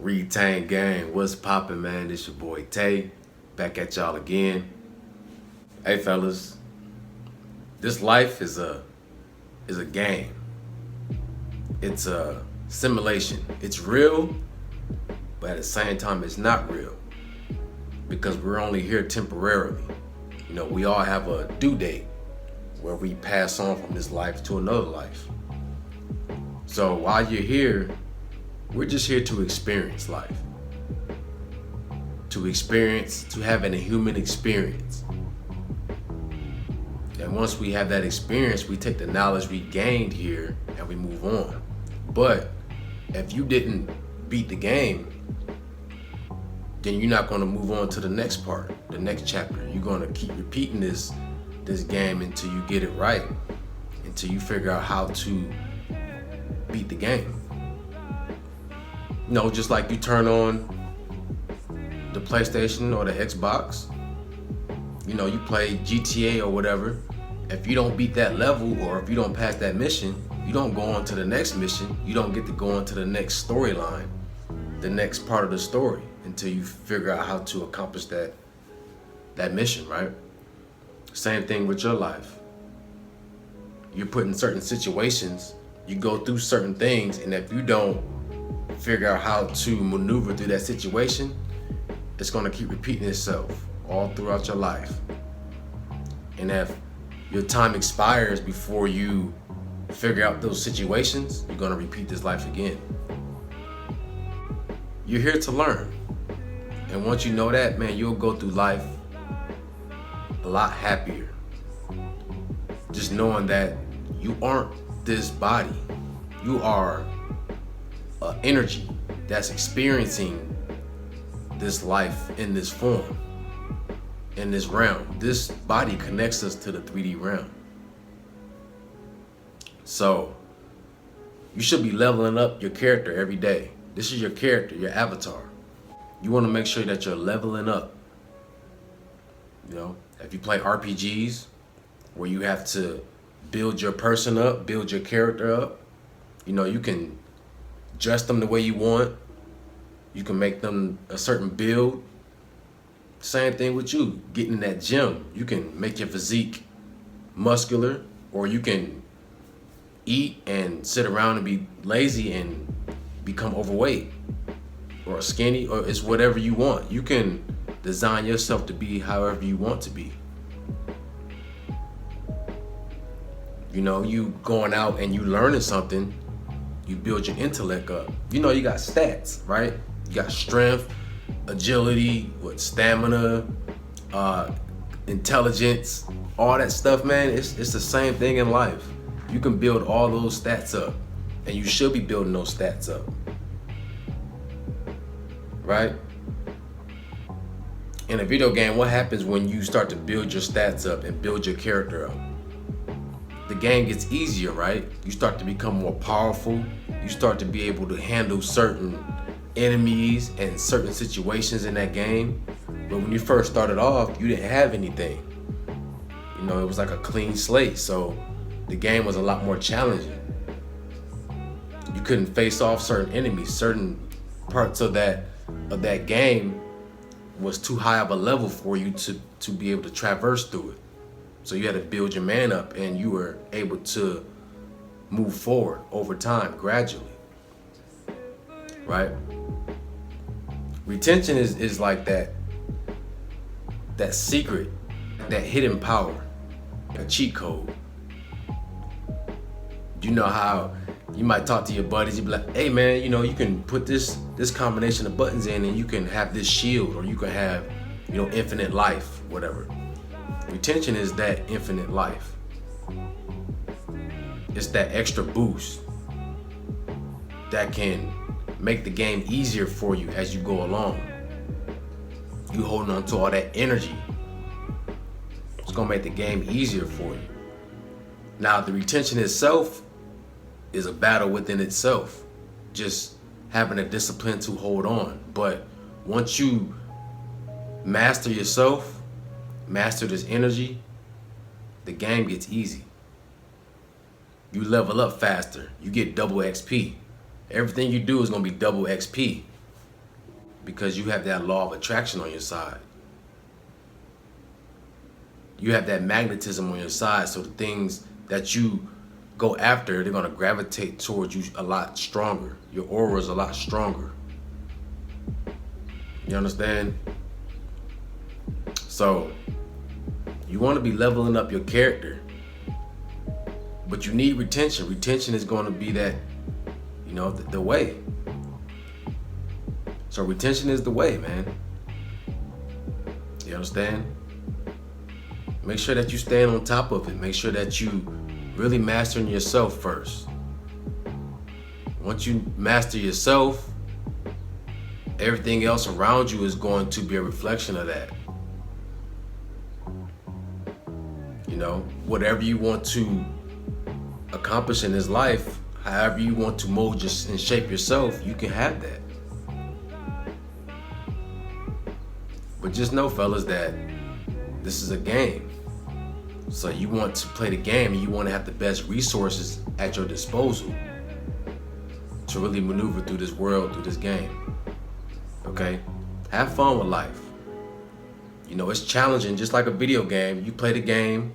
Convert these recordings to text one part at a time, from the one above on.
Retain gang, what's poppin', man? This your boy Tay, back at y'all again. Hey fellas, this life is a game. It's a simulation. It's real, but at the same time it's not real. Because we're only here temporarily. You know, we all have a due date where we pass on from this life to another life. So while you're here, we're just here to experience life. To have a human experience. And once we have that experience, we take the knowledge we gained here and we move on. But if you didn't beat the game, then you're not going to move on to the next part, the next chapter. You're going to keep repeating this game until you get it right, until you figure out how to beat the game. You know, just like you turn on the PlayStation or the Xbox, you know, you play GTA or whatever. If you don't beat that level or if you don't pass that mission, you don't go on to the next mission. You don't get to go on to the next storyline, the next part of the story, until you figure out how to accomplish that mission, right? Same thing with your life. You're put in certain situations, you go through certain things, and if you don't figure out how to maneuver through that situation, it's going to keep repeating itself all throughout your life. And if your time expires before you figure out those situations, you're going to repeat this life again. You're here to learn. And once you know that, man, you'll go through life a lot happier. Just knowing that you aren't this body. You are an energy that's experiencing this life in this form, in this realm. This body connects us to the 3D realm. So you should be leveling up your character every day. This is your character, your avatar. You want to make sure that you're leveling up. You know, if you play RPGs where you have to build your person up, build your character up, you know, you can dress them the way you want. You can make them a certain build. Same thing with you, getting in that gym. You can make your physique muscular, or you can eat and sit around and be lazy and become overweight or skinny, or it's whatever you want. You can design yourself to be however you want to be. You know, you going out and you learning something, you build your intellect up. You know, you got stats, right? You got strength, agility, stamina, intelligence, all that stuff, man. It's the same thing in life. You can build all those stats up, and you should be building those stats up, right? In a video game, what happens when you start to build your stats up and build your character up? The game gets easier, right? You start to become more powerful. You start to be able to handle certain enemies and certain situations in that game. But when you first started off, you didn't have anything. You know, it was like a clean slate. So the game was a lot more challenging. You couldn't face off certain enemies. Certain parts of that game was too high of a level for you to be able to traverse through it. So you had to build your man up, and you were able to move forward over time, gradually, right? Retention is like that secret, that hidden power, a cheat code. You know how you might talk to your buddies, you be like, hey man, you know, you can put this combination of buttons in and you can have this shield, or you can have, you know, infinite life, whatever. Retention is that infinite life. It's that extra boost that can make the game easier for you as you go along. You holding on to all that energy. It's gonna make the game easier for you. Now, the retention itself is a battle within itself. Just having a discipline to hold on. But once you master yourself, master this energy, the game gets easy. You level up faster. You get double XP. Everything you do is gonna be double XP. because you have that law of attraction on your side. You have that magnetism on your side, so the things that you go after, they're gonna gravitate towards you a lot stronger. Your aura is a lot stronger. You understand? So you want to be leveling up your character, but you need retention. Retention is going to be that, you know, the way. So retention is the way, man. You understand? Make sure that you stay on top of it. Make sure that you really mastering yourself first. Once you master yourself, everything else around you is going to be a reflection of that. You know, whatever you want to accomplish in this life, however you want to mold and shape yourself, you can have that. But just know, fellas, that this is a game. So you want to play the game and you want to have the best resources at your disposal to really maneuver through this world, through this game. Okay? Have fun with life. You know, it's challenging, just like a video game. You play the game,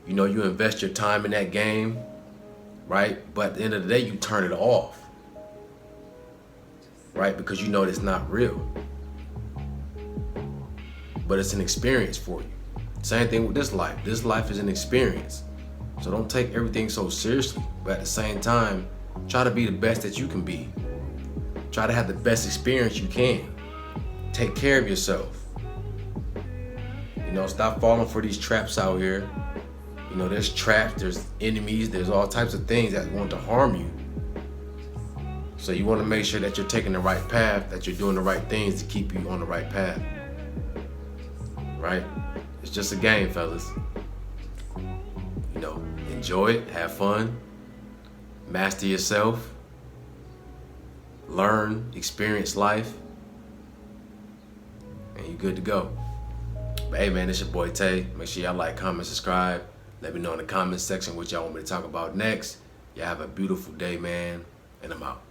you know, you invest your time in that game, right? But at the end of the day, you turn it off, right? Because you know it's not real. But it's an experience for you. Same thing with this life. This life is an experience. So don't take everything so seriously. But at the same time, try to be the best that you can be. Try to have the best experience you can. Take care of yourself. You know, stop falling for these traps out here. You know, there's traps, there's enemies, there's all types of things that want to harm you. So you want to make sure that you're taking the right path, that you're doing the right things to keep you on the right path. Right? It's just a game, fellas. You know, enjoy it, have fun, master yourself, learn, experience life, and you're good to go. But hey, man, it's your boy Tay. Make sure y'all like, comment, subscribe. Let me know in the comments section what y'all want me to talk about next. Y'all have a beautiful day, man, and I'm out.